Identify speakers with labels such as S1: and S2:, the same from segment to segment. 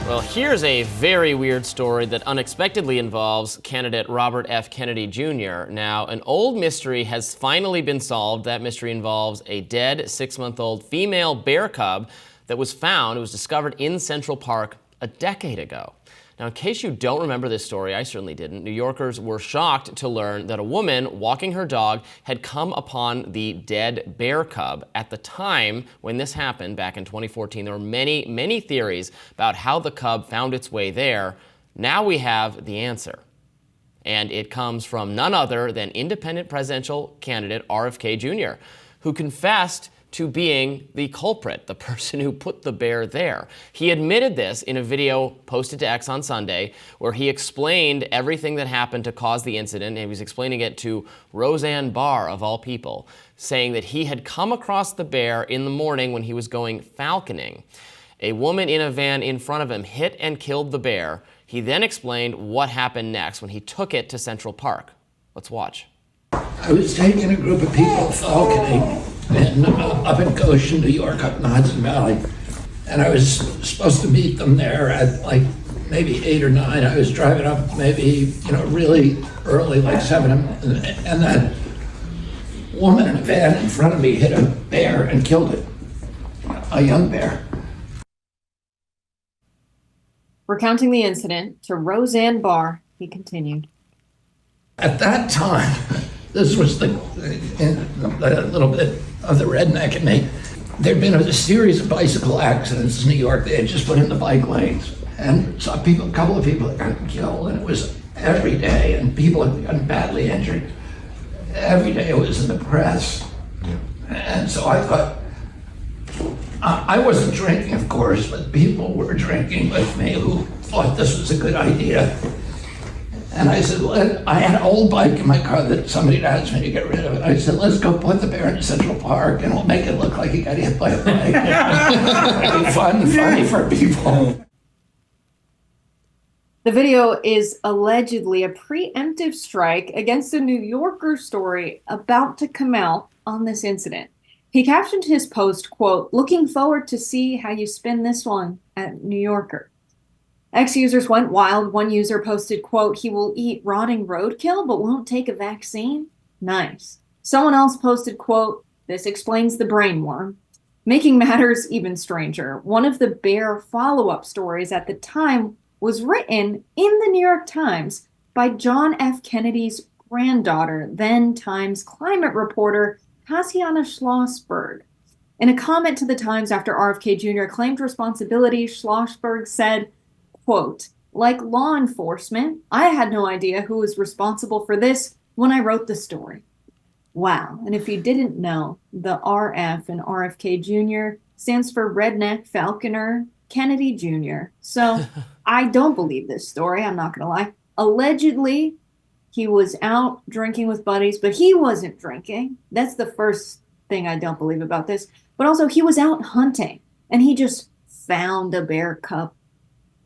S1: Well, here's a very weird story that unexpectedly involves candidate Robert F. Kennedy Jr. Now, an old mystery has finally been solved. That mystery involves a dead 6-month-old female bear cub that was found. It was discovered in Central Park a decade ago. Now, in case you don't remember this story, I certainly didn't, New Yorkers were shocked to learn that a woman walking her dog had come upon the dead bear cub. At the time when this happened, back in 2014, there were many, many theories about how the cub found its way there. Now we have the answer. And it comes from none other than independent presidential candidate RFK Jr., who confessed to being the culprit, the person who put the bear there. He admitted this in a video posted to X on Sunday, where he explained everything that happened to cause the incident, and he was explaining it to Roseanne Barr, of all people, saying that he had come across the bear in the morning when he was going falconing. A woman in a van in front of him hit and killed the bear. He then explained what happened next when he took it to Central Park. Let's watch.
S2: I was taking a group of people falconing up in Goshen, New York, up in the Hudson Valley. And I was supposed to meet them there at like maybe 8 or 9. I was driving up maybe, really early, like 7. And that woman in a van in front of me hit a bear and killed it, a young bear.
S3: Recounting the incident to Roseanne Barr, he continued.
S2: At that time, this was a little bit of the redneck in me. There'd been a series of bicycle accidents in New York. They had just put in the bike lanes, and saw a couple of people had gotten killed, and it was every day, and people had gotten badly injured. Every day it was in the press. Yeah. And so I thought, I wasn't drinking, of course, but people were drinking with me who thought this was a good idea. And I said, I had an old bike in my car that somebody had asked me to get rid of it. I said, let's go put the bear in Central Park and we'll make it look like he got hit by a bike. It'll be fun and funny for people.
S3: The video is allegedly a preemptive strike against a New Yorker story about to come out on this incident. He captioned his post, quote, "Looking forward to see how you spin this one at New Yorker." X users went wild. One user posted, quote, "He will eat rotting roadkill but won't take a vaccine." Nice. Someone else posted, quote, "This explains the brain worm." Making matters even stranger, one of the bear follow-up stories at the time was written in the New York Times by John F. Kennedy's granddaughter, then Times climate reporter Tatiana Schlossberg. In a comment to the Times after RFK Jr. claimed responsibility, Schlossberg said, quote, "Like law enforcement, I had no idea who was responsible for this when I wrote the story." Wow. And if you didn't know, the RF in RFK Jr. stands for Redneck Falconer Kennedy Jr. So I don't believe this story. I'm not going to lie. Allegedly, he was out drinking with buddies, but he wasn't drinking. That's the first thing I don't believe about this. But also, he was out hunting and he just found a bear cub.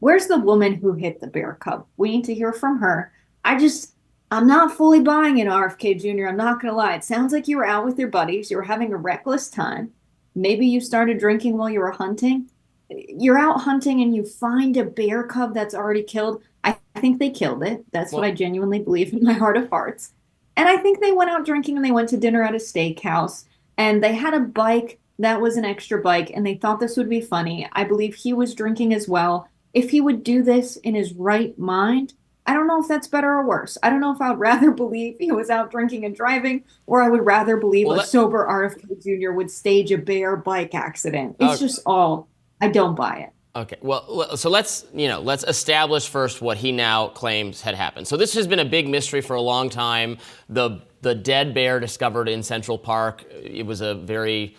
S3: Where's the woman who hit the bear cub? We need to hear from her. I'm not fully buying it, RFK Jr. I'm not going to lie. It sounds like you were out with your buddies. You were having a reckless time. Maybe you started drinking while you were hunting. You're out hunting and you find a bear cub that's already killed. I think they killed it. That's what I genuinely believe in my heart of hearts. And I think they went out drinking and they went to dinner at a steakhouse. And they had a bike that was an extra bike. And they thought this would be funny. I believe he was drinking as well. If he would do this in his right mind, I don't know if that's better or worse. I don't know if I would rather believe he was out drinking and driving, or I would rather believe a sober RFK Jr. would stage a bear bike accident. It's just all, I don't buy it.
S1: Okay, well, so let's establish first what he now claims had happened. So this has been a big mystery for a long time. The dead bear discovered in Central Park, it was a very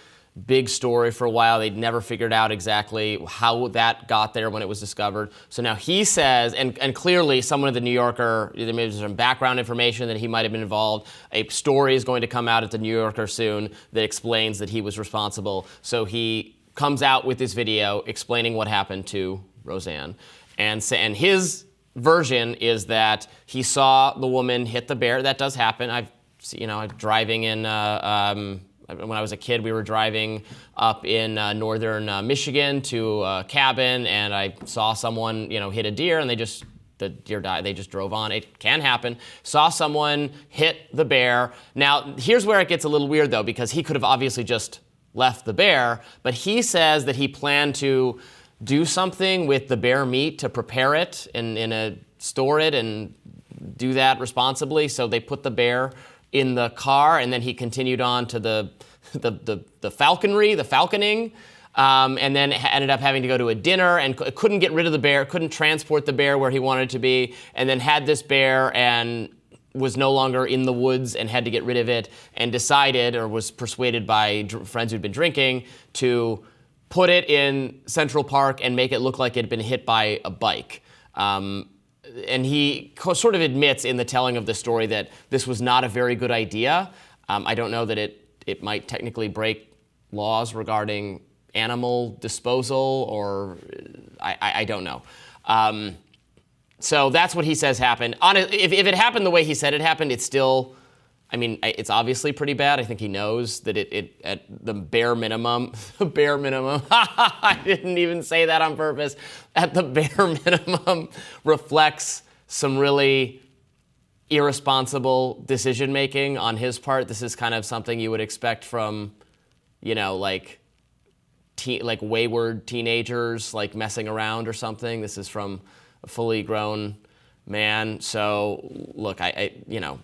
S1: big story for a while. They'd never figured out exactly how that got there when it was discovered. So now he says, and clearly someone at the New Yorker, there may be some background information that he might have been involved. A story is going to come out at the New Yorker soon that explains that he was responsible. So he comes out with this video explaining what happened to Roseanne. And his version is that he saw the woman hit the bear. That does happen. I'm driving in when I was a kid, we were driving up in northern Michigan to a cabin, and I saw someone, hit a deer, and the deer died. They just drove on. It can happen. Saw someone hit the bear. Now, here's where it gets a little weird, though, because he could have obviously just left the bear, but he says that he planned to do something with the bear meat to prepare it and store it and do that responsibly. So they put the bear in the car, and then he continued on to the falconing, and then ended up having to go to a dinner and couldn't get rid of the bear, couldn't transport the bear where he wanted it to be, and then had this bear and was no longer in the woods and had to get rid of it, and decided, or was persuaded by friends who'd been drinking, to put it in Central Park and make it look like it had been hit by a bike. And he sort of admits in the telling of the story that this was not a very good idea. I don't know that it might technically break laws regarding animal disposal, or I don't know. So that's what he says happened. If it happened the way he said it happened, it's still, it's obviously pretty bad. I think he knows that it at the bare minimum, I didn't even say that on purpose, at the bare minimum reflects some really irresponsible decision making on his part. This is kind of something you would expect from, like wayward teenagers, like messing around or something. This is from a fully grown man. So look, I know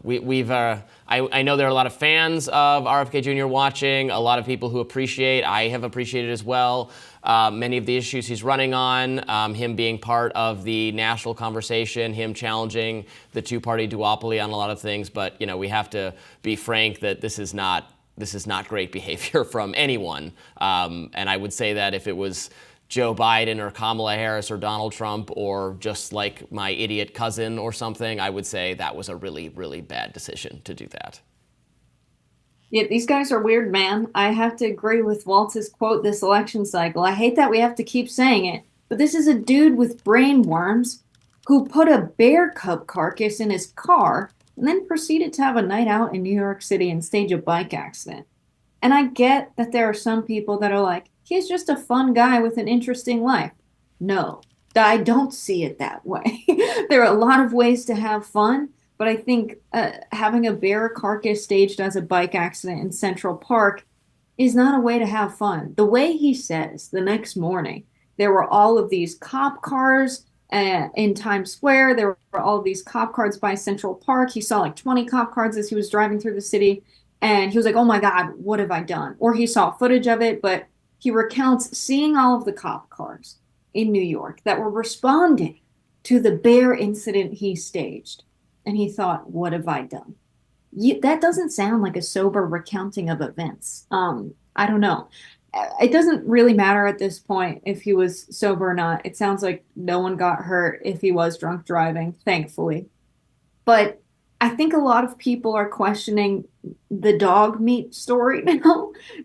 S1: there are a lot of fans of RFK Jr. watching, a lot of people who appreciate, I have appreciated as well, many of the issues he's running on, him being part of the national conversation, him challenging the two-party duopoly on a lot of things. But, we have to be frank that this is not great behavior from anyone. And I would say that if it was Joe Biden or Kamala Harris or Donald Trump or just like my idiot cousin or something, I would say that was a really, really bad decision to do that.
S3: Yeah, these guys are weird, man. I have to agree with Waltz's quote this election cycle. I hate that we have to keep saying it, but this is a dude with brain worms who put a bear cub carcass in his car and then proceeded to have a night out in New York City and stage a bike accident. And I get that there are some people that are like, he's just a fun guy with an interesting life. No, I don't see it that way. There are a lot of ways to have fun, but I think having a bear carcass staged as a bike accident in Central Park is not a way to have fun. The way he says the next morning, there were all of these cop cars in Times Square. There were all of these cop cars by Central Park. He saw like 20 cop cars as he was driving through the city. And he was like, oh my God, what have I done? Or he saw footage of it, but he recounts seeing all of the cop cars in New York that were responding to the bear incident he staged. And he thought, what have I done? That doesn't sound like a sober recounting of events. I don't know. It doesn't really matter at this point if he was sober or not. It sounds like no one got hurt if he was drunk driving, thankfully. But I think a lot of people are questioning the dog meat story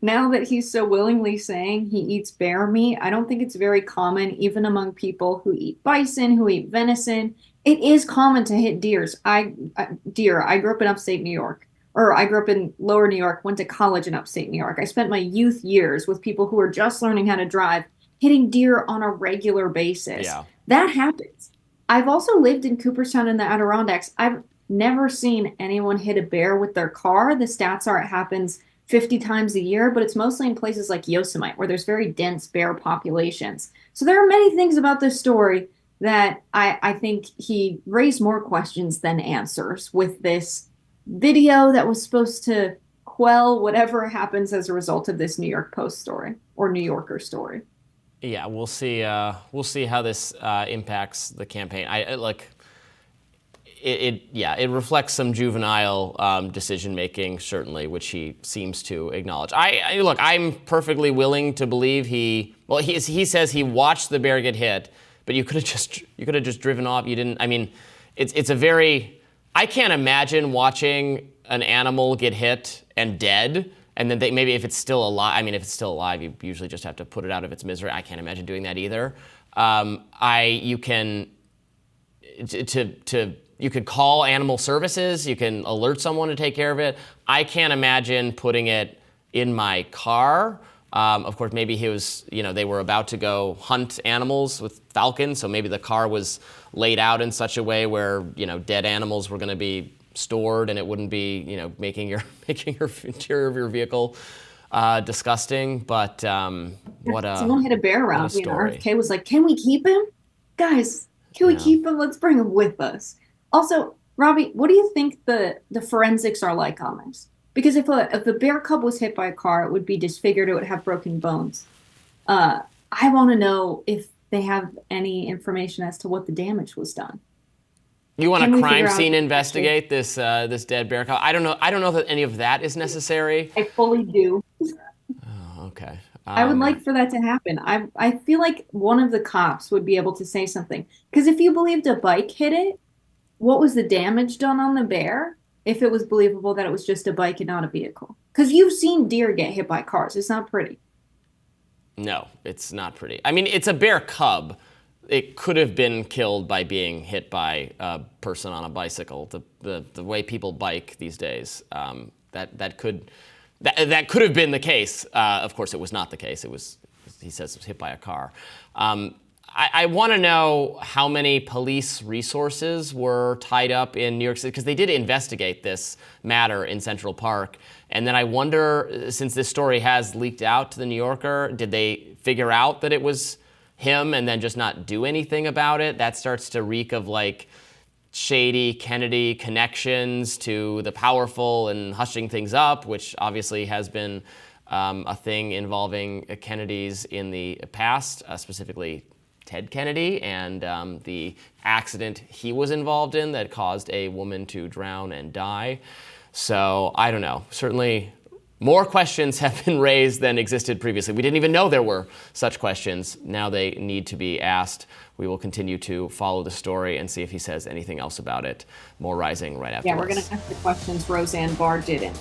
S3: now that he's so willingly saying he eats bear meat. I don't think it's very common, even among people who eat bison, who eat venison. It is common to hit deer. I grew up in upstate New York, or I grew up in lower New York, went to college in upstate New York. I spent my youth years with people who are just learning how to drive, hitting deer on a regular basis.
S1: Yeah.
S3: That happens. I've also lived in Cooperstown in the Adirondacks. I've never seen anyone hit a bear with their car. The stats are it happens 50 times a year, but it's mostly in places like Yosemite where there's very dense bear populations. So there are many things about this story that I think he raised more questions than answers with this video that was supposed to quell whatever happens as a result of this New York Post story or New Yorker story.
S1: Yeah, we'll see. We'll see how this impacts the campaign. It reflects some juvenile decision making, certainly, which he seems to acknowledge. I'm perfectly willing to believe he says he watched the bear get hit, but you could have just driven off. You didn't. I mean, it's a very. I can't imagine watching an animal get hit and dead, and then maybe if it's still alive. I mean, if it's still alive, you usually just have to put it out of its misery. I can't imagine doing that either. You could call animal services. You can alert someone to take care of it. I can't imagine putting it in my car. Of course, maybe he was, they were about to go hunt animals with falcons, so maybe the car was laid out in such a way where, dead animals were going to be stored and it wouldn't be, making your interior of your vehicle disgusting. But
S3: someone hit a bear around me, and
S1: story.
S3: RFK was like, "Can we keep him, guys? Can we keep him? Let's bring him with us." Also, Robbie, what do you think the forensics are like on this? Because if the bear cub was hit by a car, it would be disfigured. It would have broken bones. I want to know if they have any information as to what the damage was done.
S1: You want a crime scene investigate this dead bear cub? I don't know that any of that is necessary.
S3: I fully do.
S1: Oh, okay.
S3: I would like for that to happen. I feel like one of the cops would be able to say something. Because if you believed a bike hit it, what was the damage done on the bear? If it was believable that it was just a bike and not a vehicle. Because you've seen deer get hit by cars. It's not pretty.
S1: No, it's not pretty. I mean, it's a bear cub. It could have been killed by being hit by a person on a bicycle. The way people bike these days, that could have been the case. Of course, it was not the case. He says it was hit by a car. I want to know how many police resources were tied up in New York City, because they did investigate this matter in Central Park. And then I wonder, since this story has leaked out to the New Yorker, did they figure out that it was him and then just not do anything about it? That starts to reek of like shady Kennedy connections to the powerful and hushing things up, which obviously has been a thing involving Kennedys in the past, specifically Ted Kennedy and the accident he was involved in that caused a woman to drown and die. So I don't know. Certainly more questions have been raised than existed previously. We didn't even know there were such questions. Now they need to be asked. We will continue to follow the story and see if he says anything else about it. More Rising right after this.
S3: Yeah, we're going to ask the questions Roseanne Barr didn't.